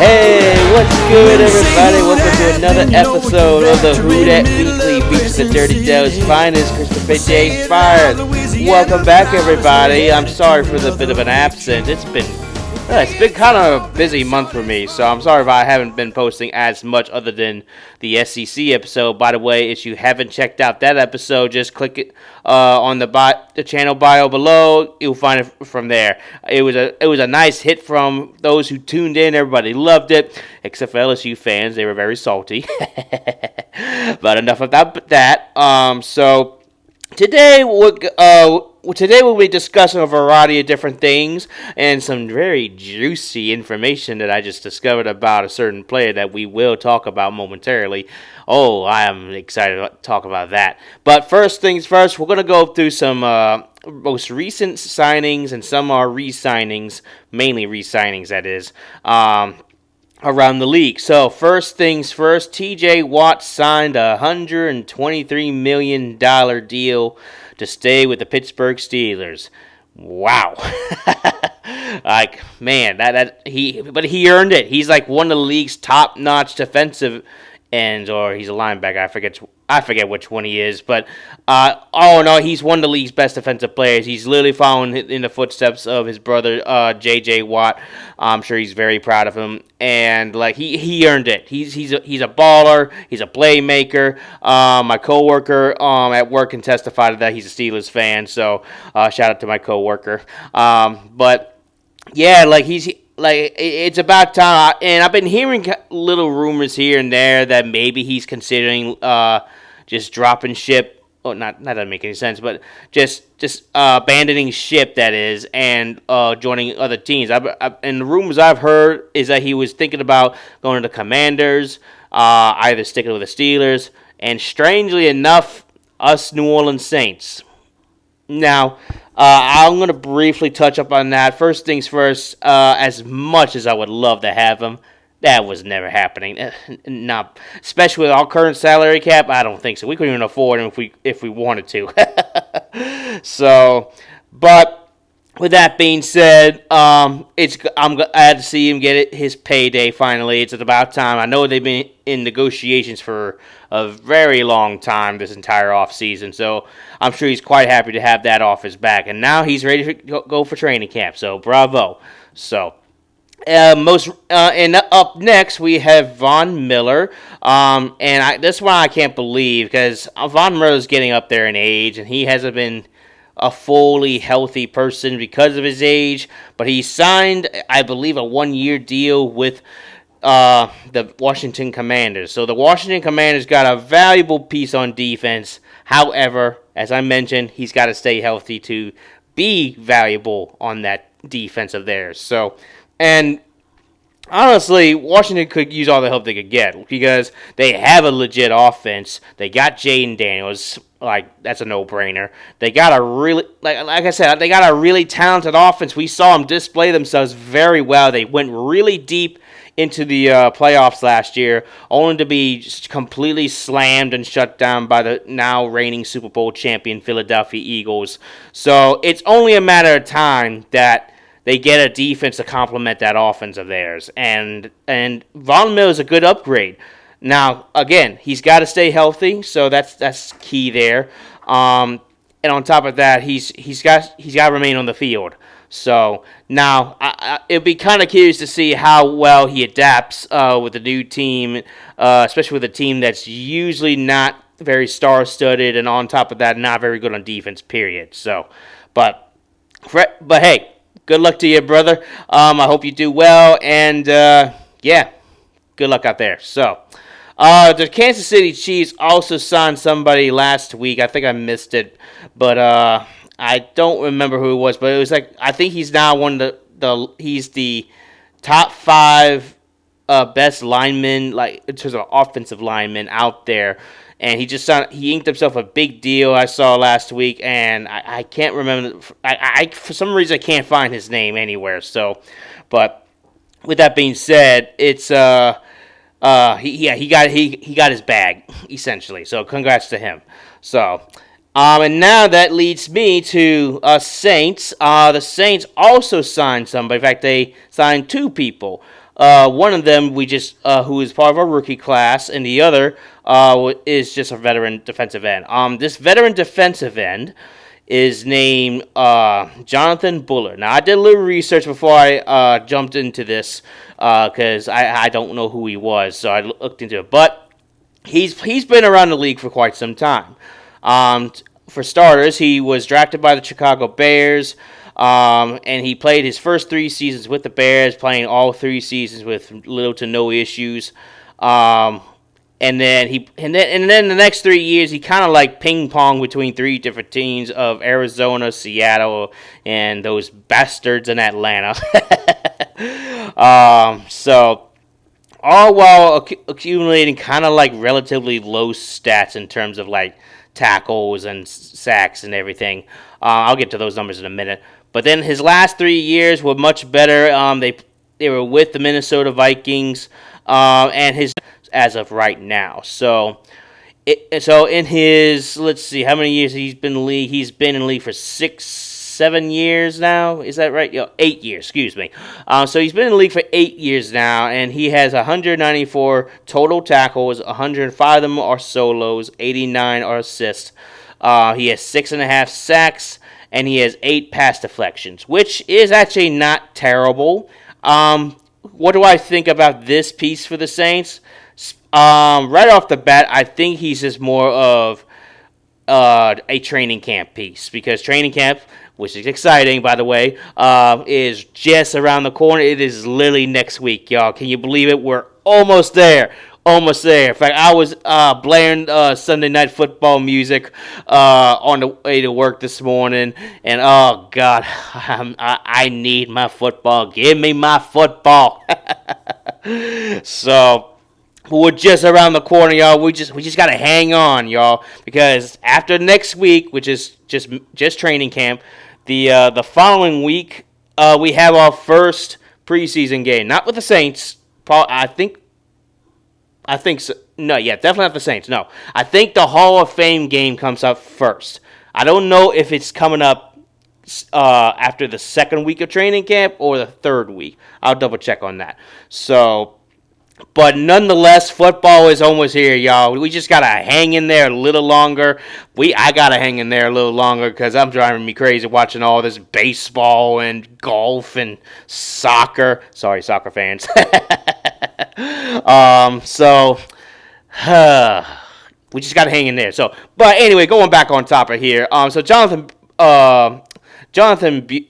Hey, what's good, everybody? Welcome to another episode of the Who Dat Weekly, features the Dirty Doe's finest, Christopher J. Spires. Welcome back, everybody. I'm sorry for the bit of an absence. It's been kind of a busy month for me, so I'm sorry if I haven't been posting as much other than the SEC episode. By the way, if you haven't checked out that episode, just click it on the channel bio below. You'll find it from there. It was a nice hit from those who tuned in. Everybody loved it, except for LSU fans. They were very salty. But enough about that. So today we'll be discussing a variety of different things and some very juicy information that I just discovered about a certain player that we will talk about momentarily. Oh, I am excited to talk about that. But first things first, we're going to go through some most recent signings, and some are re-signings, mainly re-signings, that is, around the league. So first things first, TJ Watt signed a $123 million deal to stay with the Pittsburgh Steelers. Wow. Like, man, but he earned it. He's like one of the league's top-notch defensive ends, or he's a linebacker. I forget which one he is, but he's one of the league's best defensive players. He's literally following in the footsteps of his brother, J.J. Watt. I'm sure he's very proud of him, and like he earned it. He's a baller. He's a playmaker. My coworker at work can testify to that. He's a Steelers fan, so shout out to my coworker. But yeah, it's about time, and I've been hearing little rumors here and there that maybe he's considering just dropping ship. Oh, not that doesn't make any sense, but just abandoning ship, that is, and joining other teams. And the rumors I've heard is that he was thinking about going to the Commanders, either sticking with the Steelers, and strangely enough, us New Orleans Saints. Now, I'm going to briefly touch up on that. First things first, as much as I would love to have him, that was never happening. Not, especially with our current salary cap, I don't think so. We couldn't even afford him if we wanted to. So, but with that being said, I had to see him get his payday finally. It's about time. I know they've been in negotiations for a very long time this entire offseason, so I'm sure he's quite happy to have that off his back. And now he's ready to go for training camp, so bravo. So, and up next we have Von Miller, this one I can't believe, because Von Miller is getting up there in age, and he hasn't been a fully healthy person because of his age, but he signed, I believe, a 1-year deal with the Washington Commanders. So the Washington Commanders got a valuable piece on defense. However, as I mentioned, he's got to stay healthy to be valuable on that defense of theirs. So, and honestly, Washington could use all the help they could get, because they have a legit offense. They got Jaden Daniels. Like, that's a no-brainer. They got a really, like I said, they got a really talented offense. We saw them display themselves very well. They went really deep into the playoffs last year, only to be just completely slammed and shut down by the now reigning Super Bowl champion Philadelphia Eagles. So it's only a matter of time that they get a defense to complement that offense of theirs. And Von Miller is a good upgrade. Now, again, he's got to stay healthy, so that's key there. And on top of that, he's got to remain on the field. So now, it'll be kind of curious to see how well he adapts with the new team, especially with a team that's usually not very star-studded, and on top of that, not very good on defense. Period. So, but hey, good luck to you, brother. I hope you do well, and yeah, good luck out there. So. The Kansas City Chiefs also signed somebody last week. I think I missed it, but I don't remember who it was. But it was like, I think he's now one of he's the top 5 best linemen, like in terms of offensive linemen out there. And he inked himself a big deal I saw last week, and I can't remember. I for some reason I can't find his name anywhere. So, but with that being said, it's he got his bag, essentially. So congrats to him. So, and now that leads me to Saints. The Saints also signed somebody. In fact, they signed 2 people. One of them who is part of our rookie class, and the other is just a veteran defensive end. This veteran defensive end is named Jonathan Bullard. Now, I did a little research before I jumped into this because I don't know who he was, so I looked into it. But he's been around the league for quite some time. For starters, he was drafted by the Chicago Bears, and he played his first 3 seasons with the Bears, playing all 3 seasons with little to no issues. And then the next 3 years, he kind of like ping pong between 3 different teams of Arizona, Seattle, and those bastards in Atlanta. So all while accumulating kind of like relatively low stats in terms of like tackles and sacks and everything. I'll get to those numbers in a minute. But then his last 3 years were much better. They were with the Minnesota Vikings, and his as of right now. So in his, let's see, how many years he's been in the league? He's been in the league for 7 years now. Is that right? 8 years, excuse me. So he's been in the league for 8 years now, and he has 194 total tackles. 105 of them are solos. 89 are assists. He has 6.5 sacks, and he has 8 pass deflections, which is actually not terrible. What do I think about this piece for the Saints? Right off the bat, I think he's just more of a training camp piece, because training camp, which is exciting, by the way, is just around the corner. It is literally next week, y'all. Can you believe it? We're almost there. Almost there. In fact, I was blaring Sunday Night Football music on the way to work this morning, and oh God, I need my football. Give me my football. So we're just around the corner, y'all. We just gotta hang on, y'all, because after next week, which is just training camp, the following week we have our first preseason game. Not with the Saints. I think so. No, yeah, definitely not the Saints. No, I think the Hall of Fame game comes up first. I don't know if it's coming up after the second week of training camp or the third week. I'll double check on that. So, but nonetheless, football is almost here, y'all. We just gotta hang in there a little longer. I gotta hang in there a little longer because I'm driving me crazy watching all this baseball and golf and soccer. Sorry, soccer fans. So we just gotta hang in there. So, but anyway, going back on topic here. So Jonathan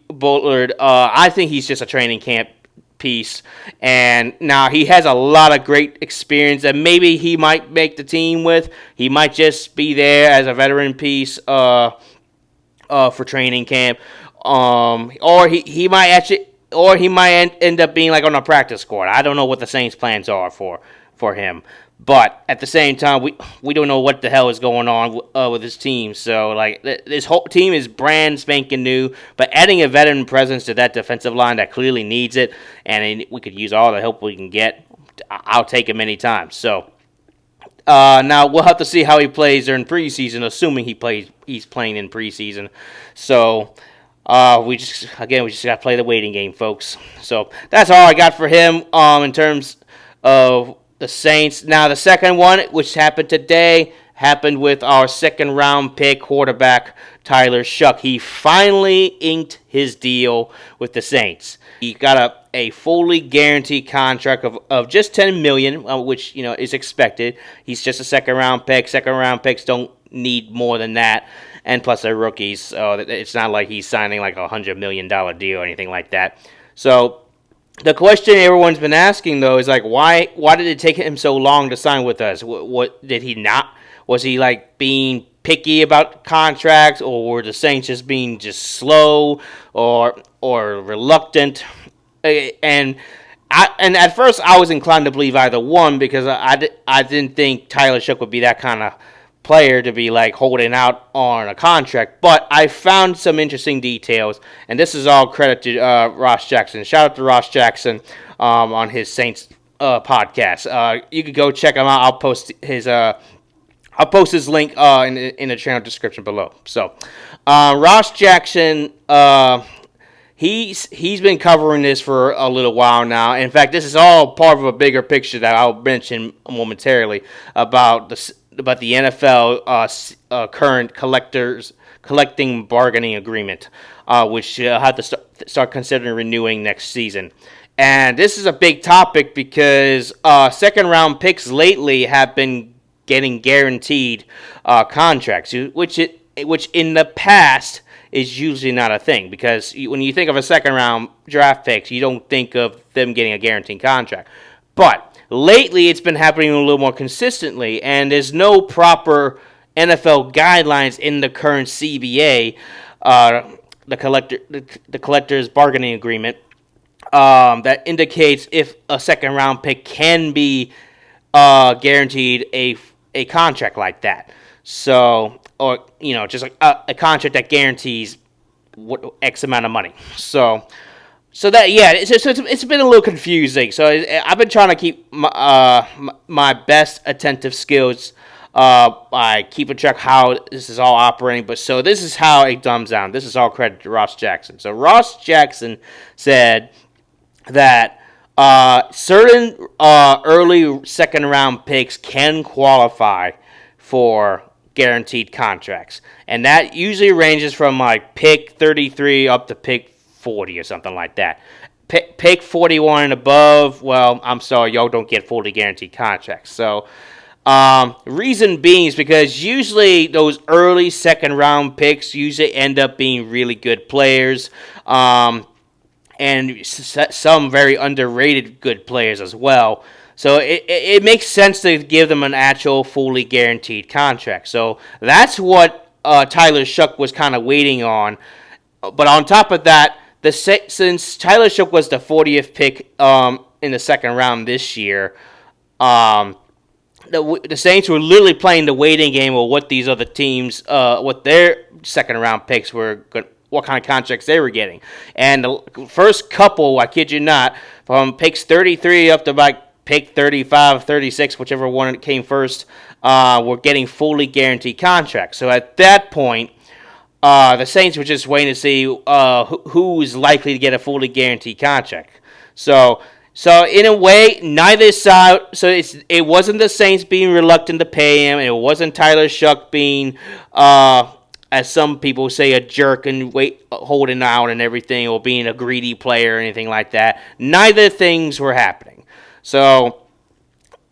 Bullard, I think he's just a training camp piece, and now he has a lot of great experience that maybe he might make the team with. He might just be there as a veteran piece for training camp, or he might end up being like on a practice squad. I don't know what the Saints' plans are for him. But at the same time, we don't know what the hell is going on with his team. So, like, this whole team is brand spanking new. But adding a veteran presence to that defensive line that clearly needs it, and we could use all the help we can get, I'll take him anytime. So, now we'll have to see how he plays during preseason, assuming he's playing in preseason. So, we just got to play the waiting game, folks. So, that's all I got for him in terms of the Saints. Now, the second one, which happened today, happened with our second-round pick quarterback, Tyler Shough. He finally inked his deal with the Saints. He got a fully guaranteed contract of just $10 million, which is expected. He's just a second-round pick. Second-round picks don't need more than that, and plus they're rookies, so it's not like he's signing like a $100 million deal or anything like that. So the question everyone's been asking, though, is like, why did it take him so long to sign with us? What did he not? Was he like being picky about contracts, or were the Saints just being slow or reluctant? And at first I was inclined to believe either one, because I didn't think Tyler Shough would be that kind of player to be like holding out on a contract. But I found some interesting details, and this is all credit to Ross Jackson. Shout out to Ross Jackson on his Saints podcast. You could go check him out. I'll post his link in the channel description below. So Ross Jackson, he's been covering this for a little while now. In fact, this is all part of a bigger picture that I'll mention momentarily about the NFL current collecting bargaining agreement, which have to start considering renewing next season. And this is a big topic because second round picks lately have been getting guaranteed contracts, which in the past is usually not a thing, because when you think of a second round draft picks, you don't think of them getting a guaranteed contract. But lately it's been happening a little more consistently, and there's no proper NFL guidelines in the current CBA, the collector's bargaining agreement, that indicates if a second round pick can be guaranteed a contract like that. So, or just like a contract that guarantees X amount of money. So that it's been a little confusing. So I've been trying to keep my best attentive skills by keeping track how this is all operating. But so this is how it comes down. This is all credit to Ross Jackson. So Ross Jackson said that certain early second round picks can qualify for guaranteed contracts, and that usually ranges from like pick 33 up to pick 40 or something like that. Pick 41 and above, well, I'm sorry, y'all don't get fully guaranteed contracts. So reason being is because usually those early second round picks usually end up being really good players, and some very underrated good players as well. So it makes sense to give them an actual fully guaranteed contract. So that's what Tyler Shough was kind of waiting on. But on top of that, since Tyler Shough was the 40th pick in the second round this year, the Saints were literally playing the waiting game of what these other teams, what their second round picks were, what kind of contracts they were getting. And the first couple, I kid you not, from picks 33 up to like pick 35, 36, whichever one came first, were getting fully guaranteed contracts. So at that point, the Saints were just waiting to see who was likely to get a fully guaranteed contract. So in a way, neither side. So it wasn't the Saints being reluctant to pay him. It wasn't Tyler Shough being, as some people say, a jerk and holding out and everything, or being a greedy player or anything like that. Neither things were happening. So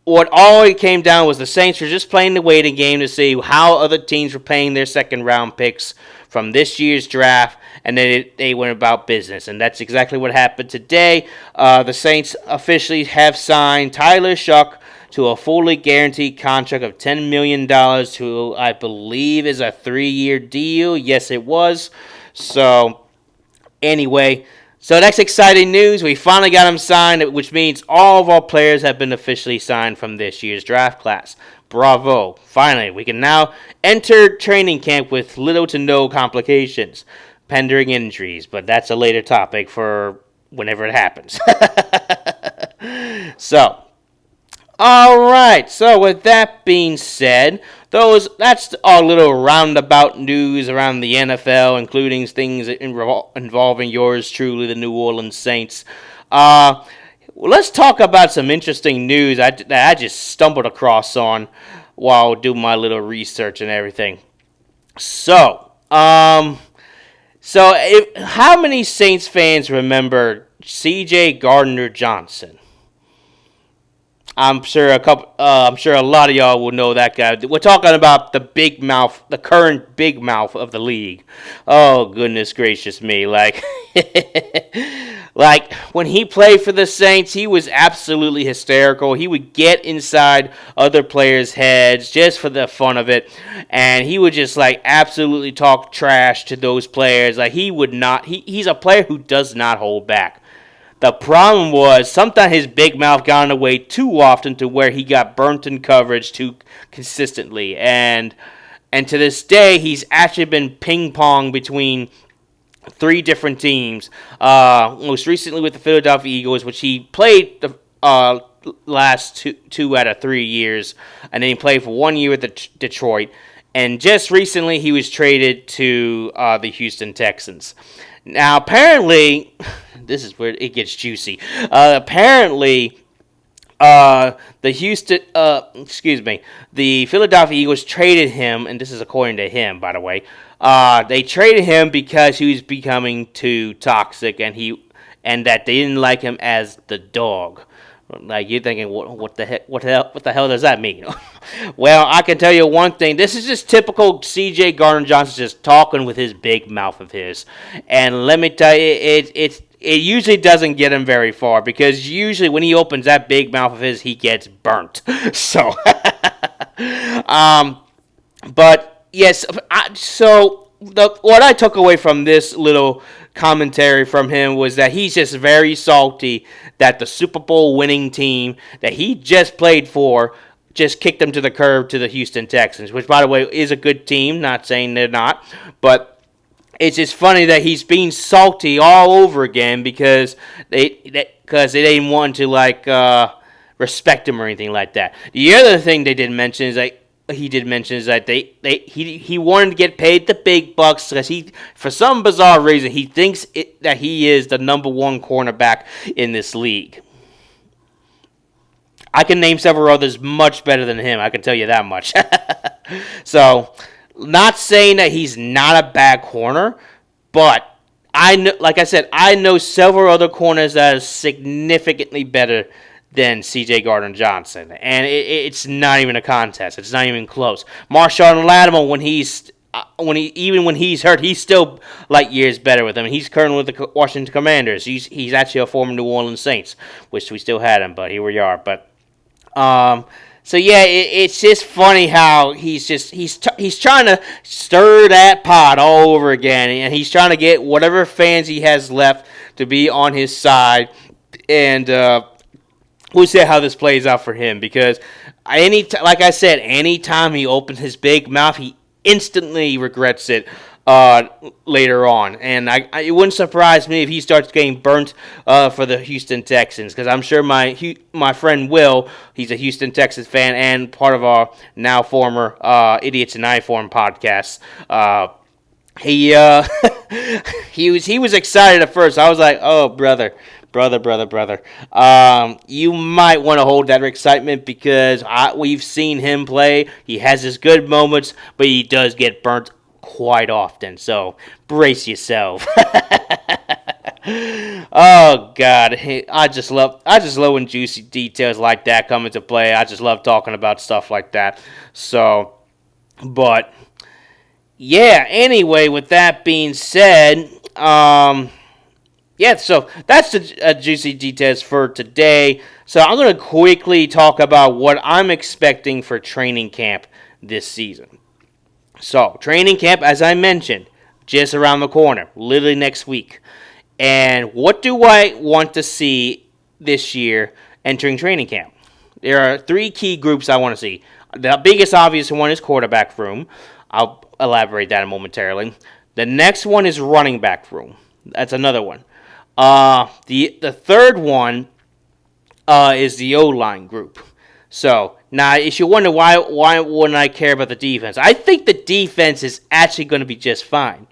what all it came down was the Saints were just playing the waiting game to see how other teams were paying their second round picks from this year's draft, and then they went about business. And that's exactly what happened today. The Saints officially have signed Tyler Shough to a fully guaranteed contract of $10 million, who I believe is a 3-year deal. Yes, it was. So anyway, so that's exciting news. We finally got him signed, which means all of our players have been officially signed from this year's draft class. Bravo. Finally, we can now enter training camp with little to no complications, pending injuries, but that's a later topic for whenever it happens. So, all right. So with that being said, that's our little roundabout news around the NFL, including things involving yours truly, the New Orleans Saints. Let's talk about some interesting news that I just stumbled across on while doing my little research and everything. So, how many Saints fans remember C.J. Gardner-Johnson? I'm sure a lot of y'all will know that guy. We're talking about the big mouth, the current big mouth of the league. Oh, goodness gracious me. Like when he played for the Saints, he was absolutely hysterical. He would get inside other players' heads just for the fun of it. And he would just absolutely talk trash to those players. He would not, he's a player who does not hold back. The problem was sometimes his big mouth got in the way too often to where he got burnt in coverage too consistently. And to this day, he's actually been ping-pong between 3 different teams. Most recently with the Philadelphia Eagles, which he played the last two out of 3 years. And then he played for 1 year with Detroit. And just recently, he was traded to the Houston Texans. Now, apparently, this is where it gets juicy. Apparently, the Philadelphia Eagles traded him, and this is according to him, by the way. They traded him because he was becoming too toxic, and that they didn't like him as the dog. Like, you're thinking, what the hell does that mean? Well, I can tell you one thing. This is just typical C.J. Gardner-Johnson just talking with his big mouth of his. And let me tell you, it usually doesn't get him very far, because usually when he opens that big mouth of his, he gets burnt. So, but yes, what I took away from this little commentary from him was that he's just very salty that the Super Bowl winning team that he just played for just kicked him to the curb to the Houston Texans, which, by the way, is a good team. Not saying they're not, but it's just funny that he's being salty all over again because they didn't want to respect him or anything like that. The other thing they did mention is that he wanted to get paid the big bucks because for some bizarre reason, he thinks that he is the number one cornerback in this league. I can name several others much better than him. I can tell you that much. So, not saying that he's not a bad corner, but I know several other corners that are significantly better than C.J. Gardner-Johnson, and it's not even a contest. It's not even close. Marshawn Lattimore, when he's hurt, he's still light years better with him. He's currently with the Washington Commanders. He's actually a former New Orleans Saints. Wish we still had him, but here we are. But so yeah, it's just funny how he's trying to stir that pot all over again, and he's trying to get whatever fans he has left to be on his side, and we'll see how this plays out for him, because like I said, anytime he opens his big mouth, he instantly regrets it later on. And it wouldn't surprise me if he starts getting burnt for the Houston Texans, because I'm sure my friend Will, he's a Houston Texans fan and part of our now former Idiots in Uniform podcast. He was excited at first. I was like, oh, brother. You might want to hold that excitement, because we've seen him play. He has his good moments, but he does get burnt quite often. So brace yourself. Oh God, I just love when juicy details like that come into play. I just love talking about stuff like that. So, but yeah. Anyway, with that being said, yeah, so that's the juicy details for today. So I'm going to quickly talk about what I'm expecting for training camp this season. So, training camp, as I mentioned, just around the corner, literally next week. And what do I want to see this year entering training camp? There are three key groups I want to see. The biggest obvious one is quarterback room. I'll elaborate that momentarily. The next one is running back room. That's another one. The third one is the O-line group. So, now, if you wonder why wouldn't I care about the defense? I think the defense is actually going to be just fine.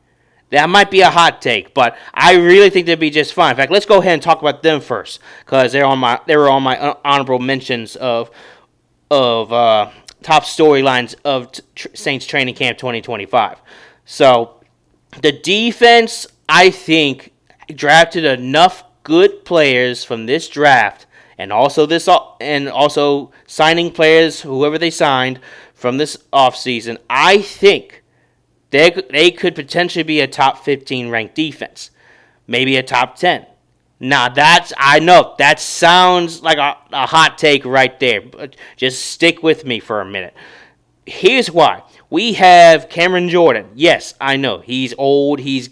That might be a hot take, but I really think they'll be just fine. In fact, let's go ahead and talk about them first, because they were on my honorable mentions of top storylines of Saints training camp 2025. So, the defense, I think, drafted enough good players from this draft, and also signing players, whoever they signed from this offseason. I think they could potentially be a top 15 ranked defense, maybe a top 10. Now I know that sounds like a hot take right there, but just stick with me for a minute. Here's why. We have Cameron Jordan. Yes, I know. He's old. He's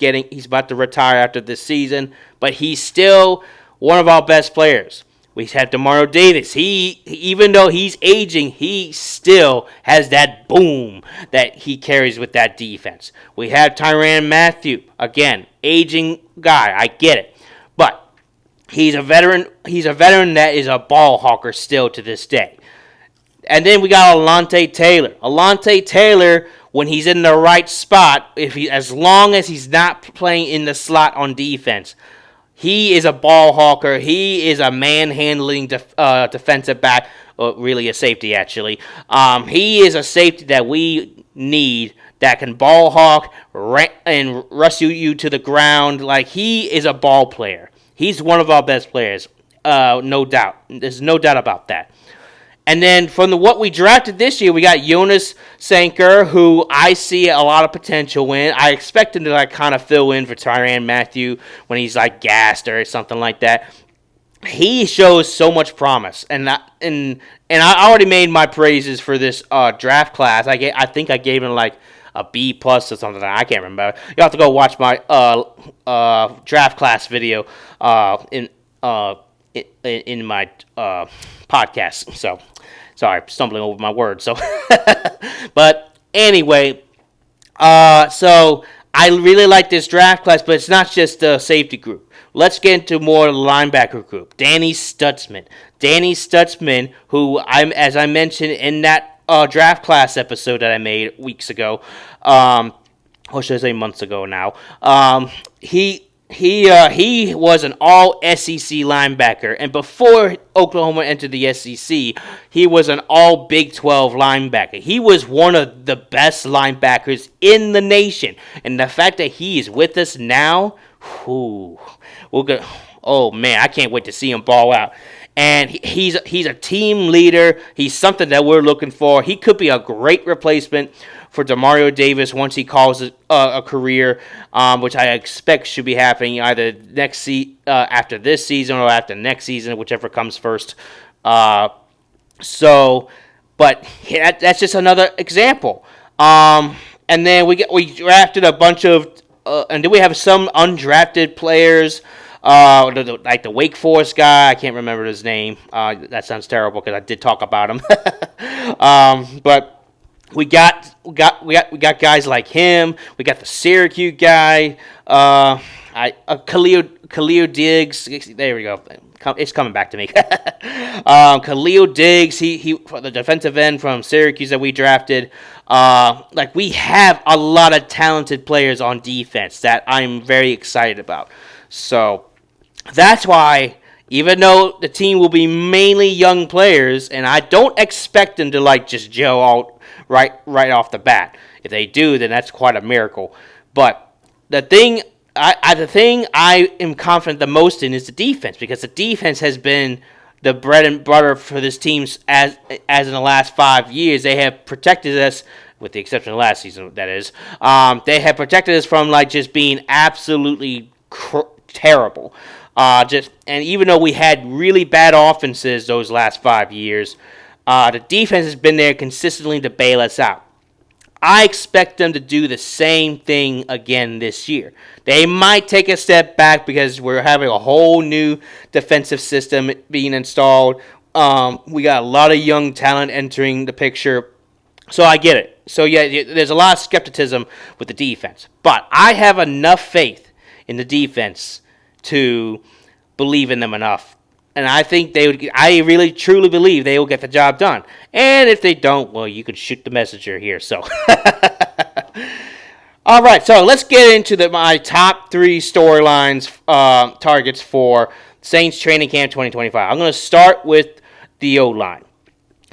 about to retire after this season, but he's still one of our best players. We have Demario Davis. Even though he's aging, he still has that boom that he carries with that defense. We have Tyrann Mathieu. Again, aging guy. I get it. But he's a veteran. He's a veteran that is a ball hawker still to this day. And then we got Alontae Taylor. Alontae Taylor when he's in the right spot, as long as he's not playing in the slot on defense, he is a ball hawker. He is a manhandling defensive back, or really a safety actually. He is a safety that we need that can ball hawk and rush you to the ground. Like, he is a ball player. He's one of our best players, no doubt. There's no doubt about that. And then from what we drafted this year, we got Jonas Sanker, who I see a lot of potential in. I expect him to like kind of fill in for Tyrann Mathieu when he's like gassed or something like that. He shows so much promise, and I already made my praises for this draft class. I think I gave him like a B plus or something. I can't remember. You have to go watch my draft class video in my podcast. So, sorry, stumbling over my words. So, but anyway, so I really like this draft class, but it's not just the safety group. Let's get into more linebacker group. Danny Stutzman. Danny Stutzman, who as I mentioned in that draft class episode that I made weeks ago, or should I say months ago now, he was an all SEC linebacker, and before Oklahoma entered the SEC, he was an all Big 12 linebacker. He was one of the best linebackers in the nation, and the fact that he is with us now, oh man, I can't wait to see him ball out. And he's a team leader. He's something that we're looking for. He could be a great replacement for Demario Davis once he calls a career, which I expect should be happening either after this season or after next season, whichever comes first. But that's just another example. And then we drafted a bunch of, and then we have some undrafted players. Like the Wake Forest guy, I can't remember his name. That sounds terrible because I did talk about him. But we got guys like him. We got the Syracuse guy. Khalil Diggs. There we go. It's coming back to me. Khalil Diggs. He the defensive end from Syracuse that we drafted. We have a lot of talented players on defense that I'm very excited about. So that's why, even though the team will be mainly young players, and I don't expect them to just gel out right off the bat. If they do, then that's quite a miracle. But the thing I am confident the most in is the defense, because the defense has been the bread and butter for this team as in the last 5 years. They have protected us, with the exception of last season, that is. They have protected us from just being absolutely terrible. And even though we had really bad offenses those last 5 years, the defense has been there consistently to bail us out. I expect them to do the same thing again this year. They might take a step back because we're having a whole new defensive system being installed. We got a lot of young talent entering the picture. So I get it. So yeah, there's a lot of skepticism with the defense. But I have enough faith in the defense to believe in them enough. And I think I really truly believe they will get the job done. And if they don't, well, you can shoot the messenger here. So, all right. So let's get into my top 3 storylines, targets for Saints training camp 2025. I'm going to start with the O-line.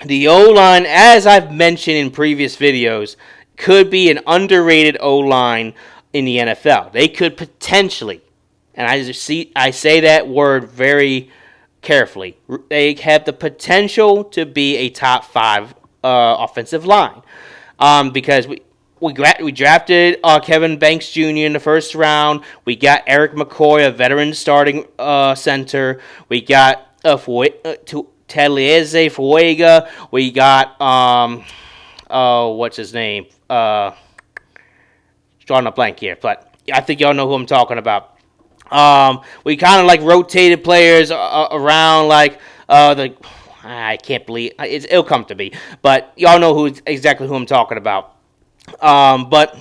The O-line, as I've mentioned in previous videos, could be an underrated O-line in the NFL. They could potentially, and I say that word very carefully, they have the potential to be a top 5 offensive line, because we drafted Kevin Banks Jr. in the first round. We got Eric McCoy, a veteran starting center. We got Taliese Fuega. We got what's his name? Drawing a blank here, but I think y'all know who I'm talking about. We kind of rotated players around I can't believe it'll come to me, but y'all know exactly who I'm talking about. But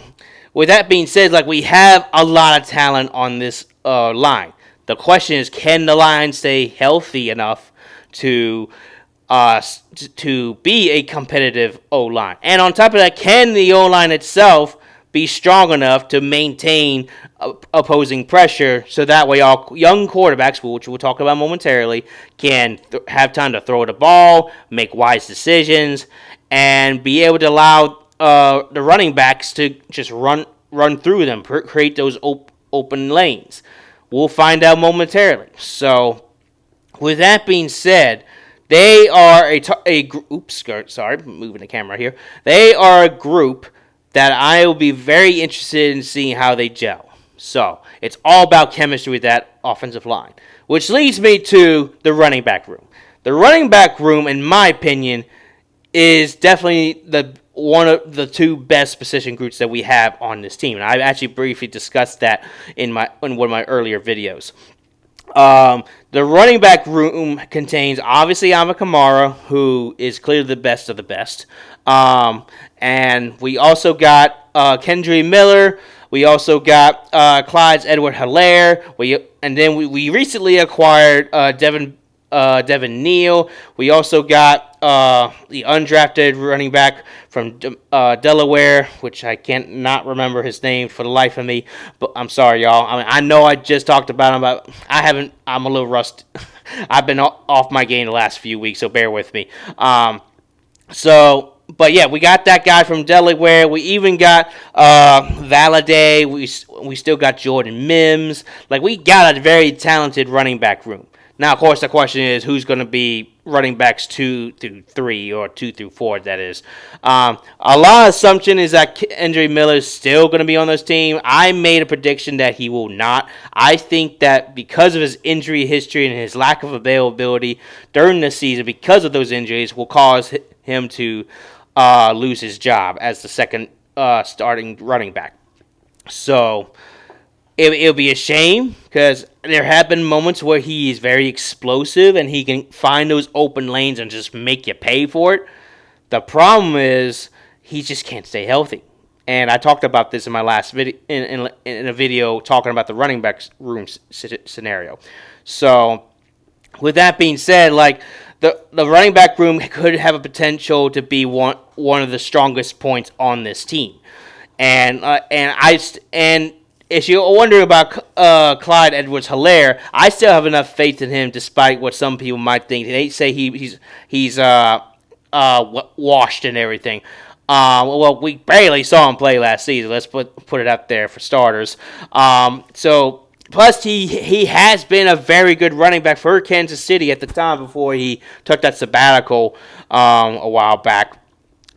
with that being said, we have a lot of talent on this line. The question is, can the line stay healthy enough to to be a competitive O-line. And on top of that, can the O-line itself be strong enough to maintain opposing pressure so that way all young quarterbacks, which we'll talk about momentarily, can have time to throw the ball, make wise decisions, and be able to allow the running backs to just run through them, create those open lanes. We'll find out momentarily. So, with that being said, they are moving the camera here. They are a group that I will be very interested in seeing how they gel. So, it's all about chemistry with that offensive line. Which leads me to the running back room. The running back room, in my opinion, is definitely one of the two best position groups that we have on this team. And I actually briefly discussed that in one of my earlier videos. The running back room contains, obviously, Alvin Kamara, who is clearly the best of the best. And we also got Kendre Miller. We also got Clyde Edwards-Helaire. And then we recently acquired Devin Neal. We also got the undrafted running back from Delaware, which I can't not remember his name for the life of me. But I'm sorry, y'all. I mean, I know I just talked about him, but I'm a little rusty. I've been off my game the last few weeks, so bear with me. But yeah, we got that guy from Delaware. We even got Valladay. We still got Jordan Mims. Like, we got a very talented running back room. Now, of course, the question is who's going to be running backs 2 through 3 or 2 through 4, that is. A lot of assumption is that Kendre Miller is still going to be on this team. I made a prediction that he will not. I think that because of his injury history and his lack of availability during the season, because of those injuries, will cause him to lose his job as the second starting running back. So it'll be a shame because there have been moments where he is very explosive and he can find those open lanes and just make you pay for it. The problem is he just can't stay healthy. And I talked about this in my last video, in a video talking about the running back room scenario. So with that being said, like the running back room could have a potential to be one of the strongest points on this team. And if you're wondering about Clyde Edwards-Helaire, I still have enough faith in him, despite what some people might think. They say he's washed and everything. Well, we barely saw him play last season. Let's put it up there for starters. So plus he has been a very good running back for Kansas City at the time before he took that sabbatical a while back.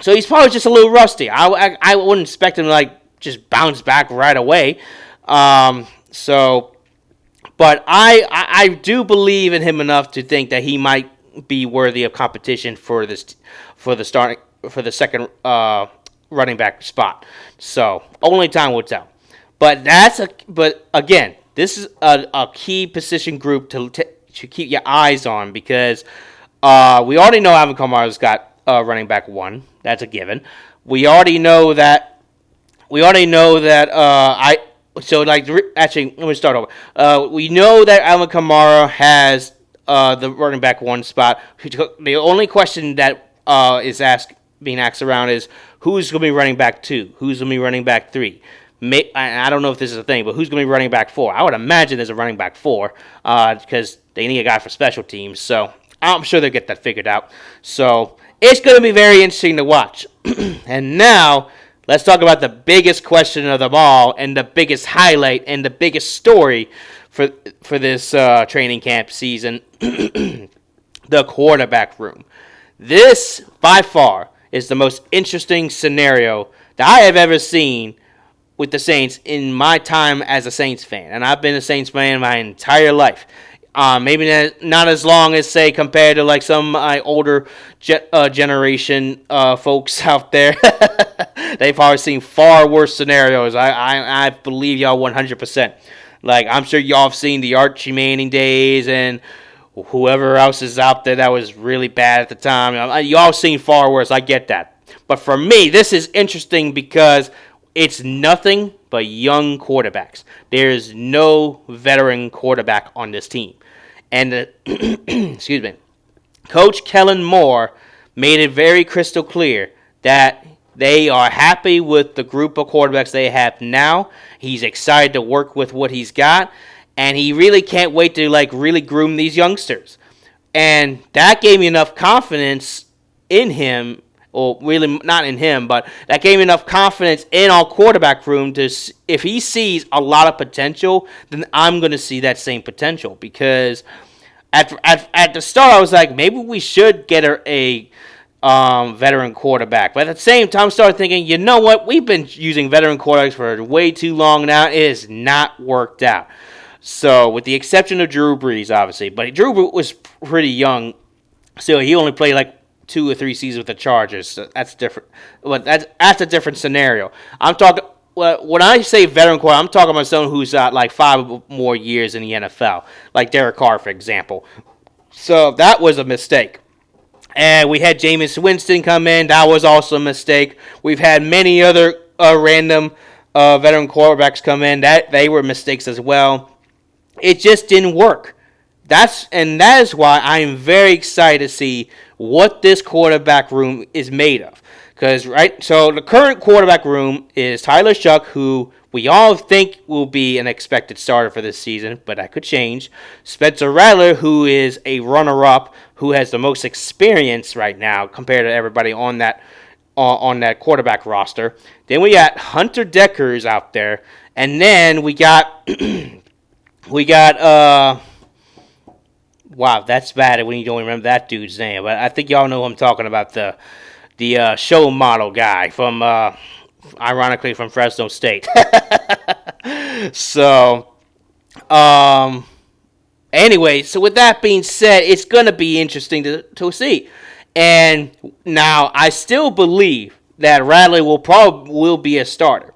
So he's probably just a little rusty. I wouldn't expect him to just bounce back right away. But I do believe in him enough to think that he might be worthy of competition for the second running back spot. So only time will tell. But again, this is a key position group to keep your eyes on because we already know Alvin Kamara's got running back 1. That's a given. We already know that. Actually, let me start over. We know that Alvin Kamara has the running back 1 spot. The only question that is being asked around is who's going to be running back 2? Who's going to be running back 3? I don't know if this is a thing, but who's going to be running back 4? I would imagine there's a running back 4 because they need a guy for special teams. So I'm sure they'll get that figured out. So it's going to be very interesting to watch. And now let's talk about the biggest question of them all and the biggest highlight and the biggest story for this training camp season, the quarterback room. This, by far, is the most interesting scenario that I have ever seen with the Saints in my time as a Saints fan. And I've been a Saints fan my entire life. Maybe not as long as, say, compared to some of my older generation folks out there. They've probably seen far worse scenarios. I believe y'all 100%. I'm sure y'all have seen the Archie Manning days and whoever else is out there that was really bad at the time. Y'all seen far worse. I get that. But for me, this is interesting because it's nothing but young quarterbacks. There's no veteran quarterback on this team. And excuse me. Coach Kellen Moore made it very crystal clear that they are happy with the group of quarterbacks they have now. He's excited to work with what he's got, and he really can't wait to really groom these youngsters. And that gave me enough confidence in him, or really not in him, but that gave me enough confidence in our quarterback room to, if he sees a lot of potential, then I'm going to see that same potential. Because at the start, I was like, maybe we should get a veteran quarterback. But at the same time, I started thinking, you know what? We've been using veteran quarterbacks for way too long now. It has not worked out. So, with the exception of Drew Brees, obviously. But Drew Brees was pretty young. Still, he only played 2 or 3 seasons with the Chargers. So that's different. But that's a different scenario. I'm talking. When I say veteran quarterback, I'm talking about someone who's got 5 or more years in the NFL, like Derek Carr, for example. So that was a mistake. And we had Jameis Winston come in. That was also a mistake. We've had many other random veteran quarterbacks come in. They were mistakes as well. It just didn't work. That is why I am very excited to see what this quarterback room is made of. So the current quarterback room is Tyler Shough, who we all think will be an expected starter for this season, but that could change. Spencer Rattler, who is a runner-up, who has the most experience right now compared to everybody on that quarterback roster. Then we got Hunter Deckers out there, and then we got wow, that's bad when you don't remember that dude's name. But I think y'all know who I'm talking about, the show model guy from, ironically, from Fresno State. So, anyway, so with that being said, it's going to be interesting to see. And now, I still believe that Radley will be a starter.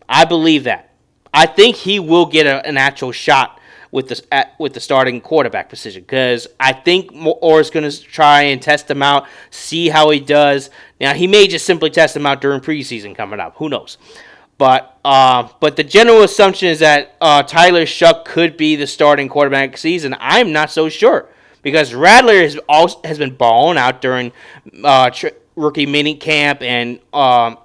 I believe that. I think he will get an actual shot with the starting quarterback position, because I think Orr's going to try and test him out, see how he does. Now, he may just simply test him out during preseason coming up. Who knows? But the general assumption is that Tyler Shough could be the starting quarterback next season. I'm not so sure, because Rattler has been balling out during rookie mini camp and the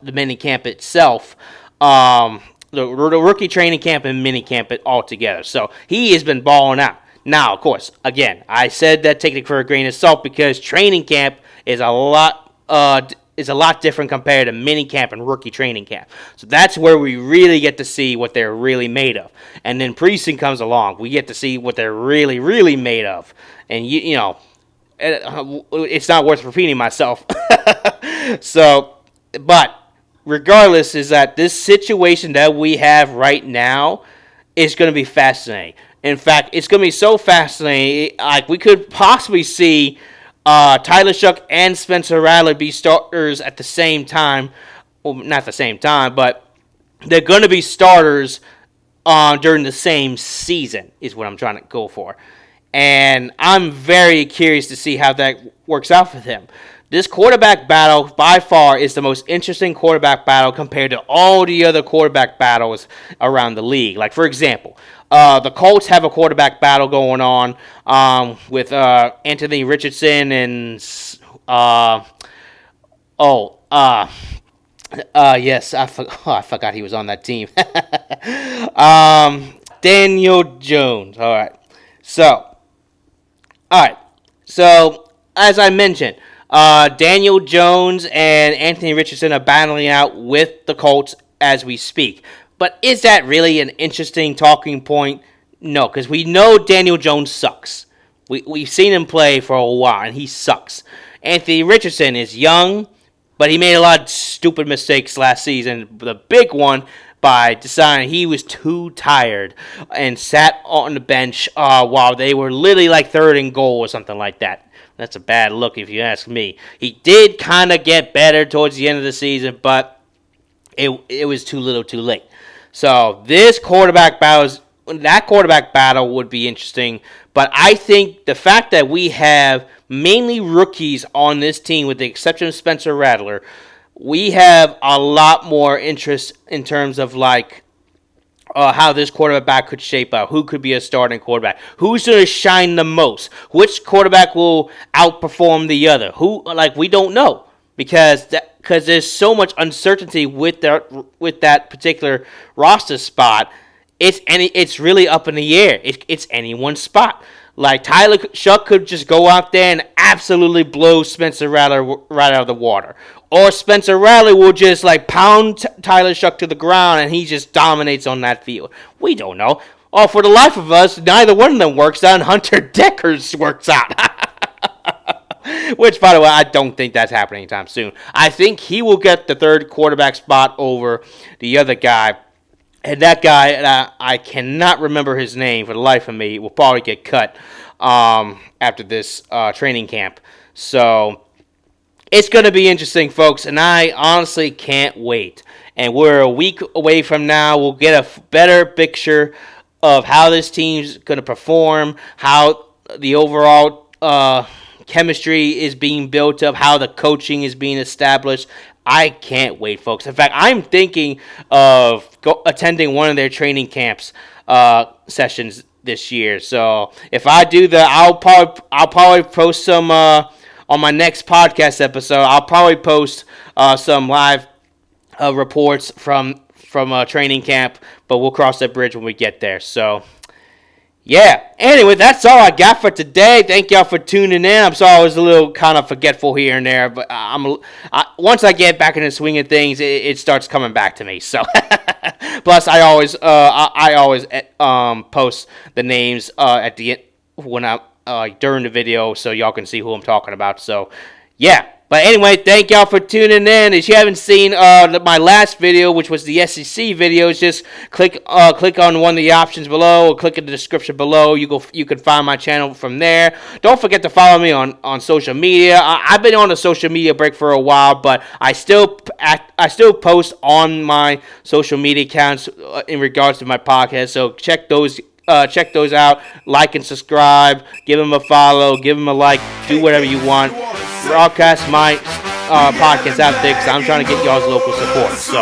mini camp itself. The rookie training camp and mini camp all together. So he has been balling out. Now, of course, again, I said that take it for a grain of salt, because training camp is a lot different compared to mini camp and rookie training camp. So that's where we really get to see what they're really made of. And then preseason comes along, we get to see what they're really, really made of. And you know, it's not worth repeating myself. So, but regardless, is that this situation that we have right now is going to be fascinating. In fact, it's going to be so fascinating, we could possibly see Tyler Shough and Spencer Rattler be starters at the same time. Well, not the same time, but they're going to be starters during the same season, is what I'm trying to go for. And I'm very curious to see how that works out for them. This quarterback battle, by far, is the most interesting quarterback battle compared to all the other quarterback battles around the league. Like, for example, the Colts have a quarterback battle going on with Anthony Richardson and yes, I forgot he was on that team. Daniel Jones. All right. So, as I mentioned, Daniel Jones and Anthony Richardson are battling out with the Colts as we speak. But is that really an interesting talking point? No, because we know Daniel Jones sucks. We've seen him play for a while, and he sucks. Anthony Richardson is young, but he made a lot of stupid mistakes last season. The big one by deciding he was too tired and sat on the bench while they were literally like 3rd and goal or something like that. That's a bad look if you ask me. He did kind of get better towards the end of the season, but it was too little too late. So this quarterback battle would be interesting. But I think the fact that we have mainly rookies on this team, with the exception of Spencer Rattler, we have a lot more interest in terms of how this quarterback could shape up. Who could be a starting quarterback? Who's going to shine the most? Which quarterback will outperform the other? We don't know because there's so much uncertainty with that particular roster spot. It's really up in the air. It's anyone's spot. Like Tyler Shough could just go out there and absolutely blow Spencer Rattler right out of the water. Or Spencer Rattler will just pound Tyler Shough to the ground and he just dominates on that field. We don't know. Oh, for the life of us, neither one of them works out and Hunter Deckers works out. Which, by the way, I don't think that's happening anytime soon. I think he will get the third quarterback spot over the other guy. And that guy, I cannot remember his name for the life of me, will probably get cut after this training camp. So it's going to be interesting, folks, and I honestly can't wait. And we're a week away from now. We'll get a better picture of how this team's going to perform, how the overall chemistry is being built up, how the coaching is being established. I can't wait, folks. In fact, I'm thinking of attending one of their training camps sessions this year. So if I do that, I'll probably post some on my next podcast episode. I'll probably post some live reports from training camp, but we'll cross that bridge when we get there. So yeah. Anyway, that's all I got for today. Thank y'all for tuning in. I'm sorry I was a little kind of forgetful here and there, but once I get back in the swing of things, it starts coming back to me. So, plus I always post the names at the end when during the video, so y'all can see who I'm talking about. So, yeah. But anyway, thank y'all for tuning in. If you haven't seen my last video, which was the SEC videos, just click on one of the options below or click in the description below. You can find my channel from there. Don't forget to follow me on social media. I've been on a social media break for a while, but I still post on my social media accounts in regards to my podcast. So check those out. Like and subscribe. Give them a follow. Give them a like. Do whatever you want. Broadcast my podcast out there because I'm trying to get y'all's local support. So,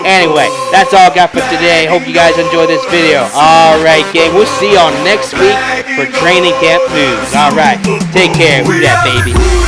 anyway, that's all I got for today. Hope you guys enjoy this video. Alright, gang, we'll see y'all next week for training camp news. Alright, take care. Who that, baby?